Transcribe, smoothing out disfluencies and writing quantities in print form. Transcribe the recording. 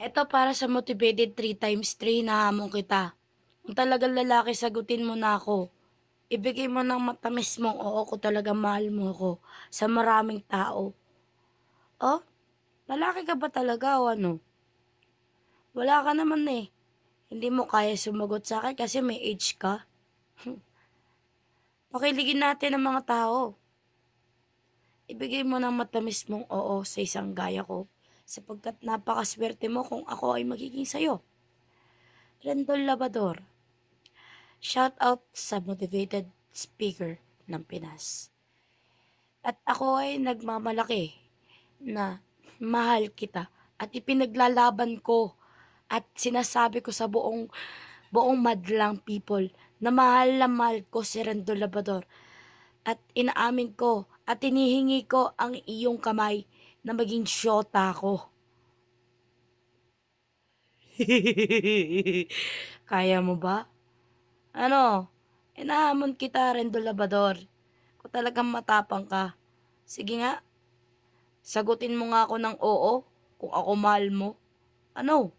Eto para sa motivated 3 times 3 nahamon kita. Kung talagang lalaki sagutin mo na ako. Ibigay mo ng matamis mong oo ko talagang mahal mo ako sa maraming tao. Oh, lalaki ka ba talaga o ano? Wala ka naman eh. Hindi mo kaya sumagot sa akin kasi may age ka. Pakiligin natin ang mga tao. Ibigay mo ng matamis mong oo sa isang gaya ko sapagkat napakaswerte mo kung ako ay magiging sayo. Rendon Labador, shout out sa motivated speaker ng Pinas. At ako ay nagmamalaki na mahal kita at ipinaglalaban ko at sinasabi ko sa buong buong madlang people na mahal ko si Rendon Labador at inaamin ko at hinihingi ko ang iyong kamay na maging syota ko. Kaya mo ba? Ano? Inahamon kita, Rendon Labador. Kung talagang matapang ka. Sige nga, sagutin mo nga ako ng oo kung ako mahal mo. Ano?